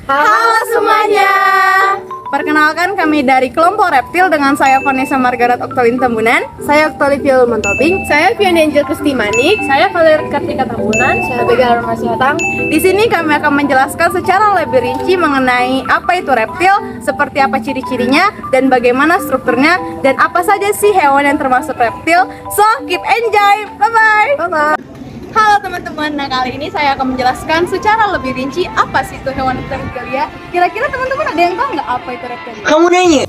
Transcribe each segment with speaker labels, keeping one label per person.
Speaker 1: Halo semuanya. Perkenalkan kami dari kelompok reptil dengan saya Vanessa Margaret Oktolin Tambunan,
Speaker 2: Saya Octavia Montobing.
Speaker 1: saya Fiona Angel Pustimanik,
Speaker 2: Saya Valer Kartika Tambunan. Saya Bega Armasi Hatang.
Speaker 1: Di sini kami akan menjelaskan secara lebih rinci mengenai apa itu reptil, seperti apa ciri-cirinya, dan bagaimana strukturnya, dan apa saja sih hewan yang termasuk reptil. So, keep enjoy. Bye-bye.
Speaker 2: Bye-bye.
Speaker 1: Halo teman-teman, nah kali ini saya akan menjelaskan secara lebih rinci apa sih itu hewan reptilia. Kira-kira teman-teman ada yang tahu nggak apa itu reptilia?
Speaker 3: Kamu nanya?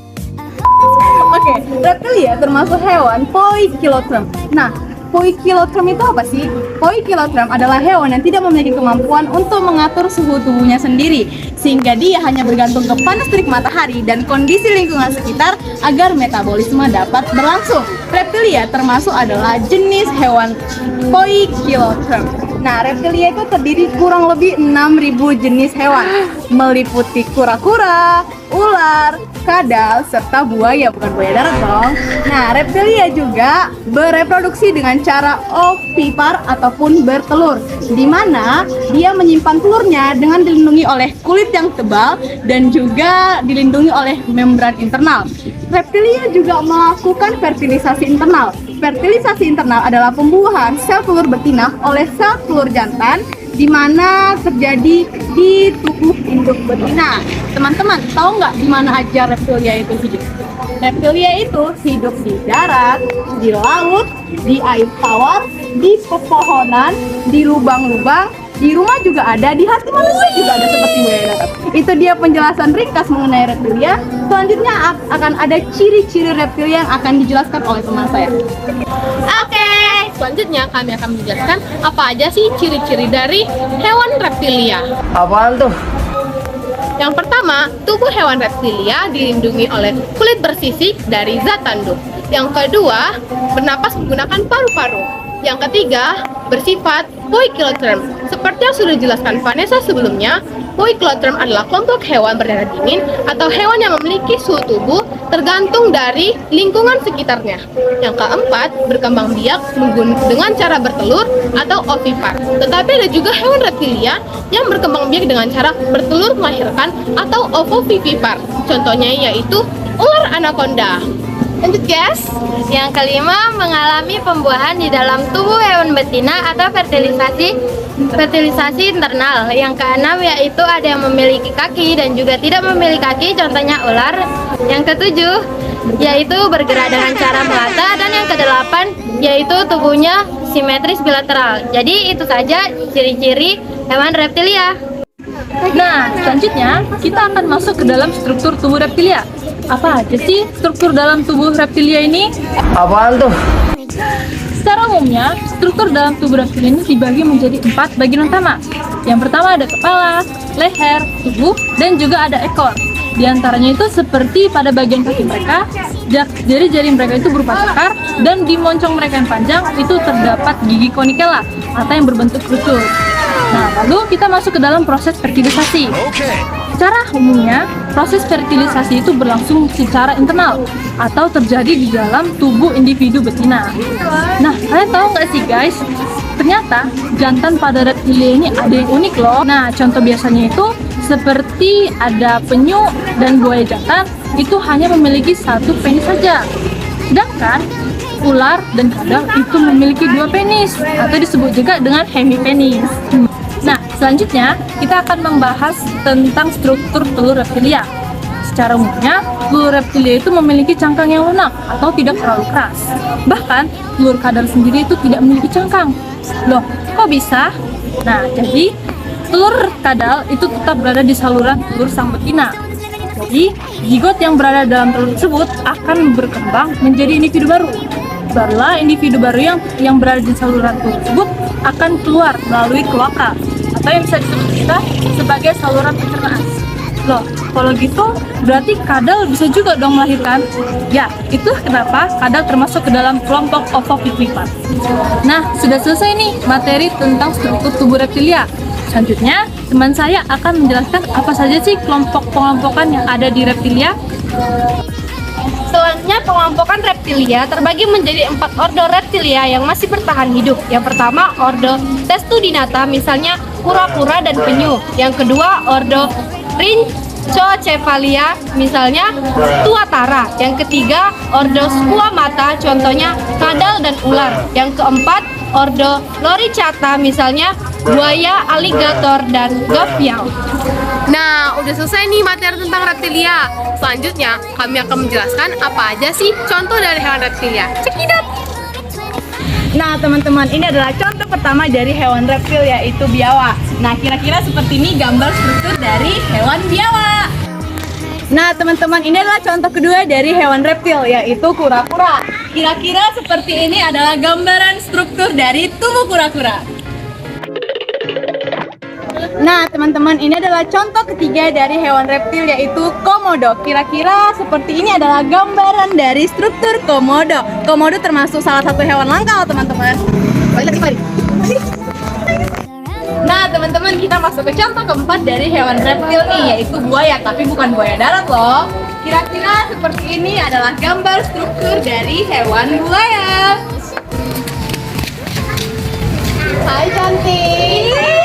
Speaker 1: Oke, reptilia termasuk hewan poikilotrem. Nah, poikilotrem itu apa sih? Poikilotrem adalah hewan yang tidak memiliki kemampuan untuk mengatur suhu tubuhnya sendiri, sehingga dia hanya bergantung ke panas terik matahari dan kondisi lingkungan sekitar agar metabolisme dapat berlangsung. Reptilia termasuk adalah jenis hewan poikilotrem. Nah, reptilia itu terdiri kurang lebih 6.000 jenis hewan, meliputi kura-kura, ular, kadal, serta buaya, bukan buaya darat dong. Nah, reptilia juga bereproduksi dengan cara ovipar ataupun bertelur, di mana dia menyimpan telurnya dengan dilindungi oleh kulit yang tebal dan juga dilindungi oleh membran internal. Reptilia juga melakukan fertilisasi internal. Fertilisasi internal adalah pembuahan sel telur betina oleh sel telur jantan, di mana terjadi di tubuh induk betina. Teman-teman, tahu nggak di mana aja reptilia itu hidup? Reptilia itu hidup di darat, di laut, di air tawar, di pepohonan, di lubang-lubang, di rumah juga ada, di hati manusia juga ada seperti buaya darat. Itu dia penjelasan ringkas mengenai reptilia. Selanjutnya akan ada ciri-ciri reptilia yang akan dijelaskan oleh teman saya.
Speaker 2: Oke, selanjutnya kami akan menjelaskan apa aja sih ciri-ciri dari hewan reptilia.
Speaker 3: Apaan tuh?
Speaker 2: Yang pertama, tubuh hewan reptilia dilindungi oleh kulit bersisik dari zat tanduk. Yang kedua, bernapas menggunakan paru-paru. Yang ketiga, bersifat poikilotrem. Seperti yang sudah dijelaskan Vanessa sebelumnya, poikilotrem adalah kelompok hewan berdarah dingin atau hewan yang memiliki suhu tubuh tergantung dari lingkungan sekitarnya. Yang keempat, berkembang biak dengan cara bertelur atau ovipar. Tetapi ada juga hewan reptilia yang berkembang biak dengan cara bertelur melahirkan atau ovovivipar. Contohnya yaitu ular anaconda. Lanjut guys.
Speaker 4: Yang kelima, mengalami pembuahan di dalam tubuh hewan betina atau fertilisasi internal. Yang keenam yaitu ada yang memiliki kaki dan juga tidak memiliki kaki, contohnya ular. Yang ketujuh yaitu bergerak dengan cara melata, dan yang kedelapan yaitu tubuhnya simetris bilateral. Jadi itu saja ciri-ciri hewan reptilia.
Speaker 2: Nah, selanjutnya kita akan masuk ke dalam struktur tubuh reptilia. Apa aja sih struktur dalam tubuh reptilia ini?
Speaker 3: Apaan tuh?
Speaker 2: Secara umumnya, struktur dalam tubuh reptilia ini dibagi menjadi 4 bagian utama. Yang pertama ada kepala, leher, tubuh, dan juga ada ekor. Di antaranya itu seperti pada bagian kaki mereka, jari-jari mereka itu berupa cakar, dan di moncong mereka yang panjang itu terdapat gigi konikela atau yang berbentuk kerucut. Nah, lalu kita masuk ke dalam proses fertilisasi. Secara umumnya, proses fertilisasi itu berlangsung secara internal atau terjadi di dalam tubuh individu betina. Nah, kalian tahu nggak sih guys, ternyata jantan pada reptilia ini ada yang unik loh. Nah, contoh biasanya itu seperti ada penyu dan buaya jantan itu hanya memiliki satu penis saja. Sedangkan ular dan kadal itu memiliki 2 penis atau disebut juga dengan hemipenis. Nah, selanjutnya kita akan membahas tentang struktur telur reptilia. Secara umumnya, telur reptilia itu memiliki cangkang yang lunak atau tidak terlalu keras. Bahkan, telur kadal sendiri itu tidak memiliki cangkang. Loh, kok bisa? Nah, jadi telur kadal itu tetap berada di saluran telur sang betina. Jadi, zigot yang berada dalam telur tersebut akan berkembang menjadi individu baru. Barulah individu baru yang berada di saluran telur tersebut akan keluar melalui kloaka atau yang bisa disebut kita sebagai saluran pencernaan. Loh, kalau gitu berarti kadal bisa juga dong melahirkan? Ya, itu kenapa kadal termasuk ke dalam kelompok ovovivipar. Nah, sudah selesai nih materi tentang struktur tubuh reptilia. Selanjutnya, teman saya akan menjelaskan apa saja sih kelompok-kelompokan yang ada di reptilia.
Speaker 4: Selanjutnya, pengelompokan reptilia terbagi menjadi 4 ordo reptilia yang masih bertahan hidup. Yang pertama, ordo Testudinata, misalnya kura-kura dan penyu. Yang kedua, ordo Rhinchocephalia, misalnya tuatara. Yang ketiga, ordo Squamata, contohnya kadal dan ular. Yang keempat, ordo Loricata, misalnya buaya, aligator, dan gavial.
Speaker 5: Nah, udah selesai nih materi tentang reptilia. Selanjutnya, kami akan menjelaskan apa aja sih contoh dari hewan reptilia. Check it out!
Speaker 1: Nah teman-teman, ini adalah contoh pertama dari hewan reptil yaitu biawak. Nah kira-kira seperti ini gambar struktur dari hewan biawak. Nah teman-teman, ini adalah contoh kedua dari hewan reptil yaitu kura-kura. Kira-kira seperti ini adalah gambaran struktur dari tubuh kura-kura. Nah teman-teman, ini adalah contoh ketiga dari hewan reptil yaitu komodo. Kira-kira seperti ini adalah gambaran dari struktur komodo. Komodo termasuk salah satu hewan langka loh teman-teman. Balik. Nah teman-teman, kita masuk ke contoh keempat dari hewan reptil nih, yaitu buaya. Tapi bukan buaya darat loh. Kira-kira seperti ini adalah gambar struktur dari hewan buaya. Hai cantik.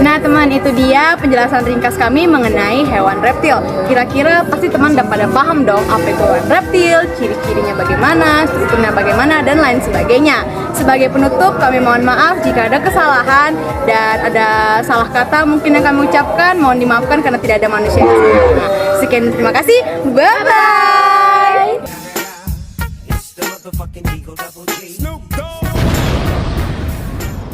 Speaker 1: Nah teman, itu dia penjelasan ringkas kami mengenai hewan reptil. Kira-kira pasti teman udah pada paham dong apa itu hewan reptil, ciri-cirinya bagaimana, strukturnya bagaimana, dan lain sebagainya. Sebagai penutup, kami mohon maaf jika ada kesalahan dan ada salah kata mungkin yang kami ucapkan, mohon dimaafkan karena tidak ada manusia yang sempurna. Sekian, terima kasih, bye-bye.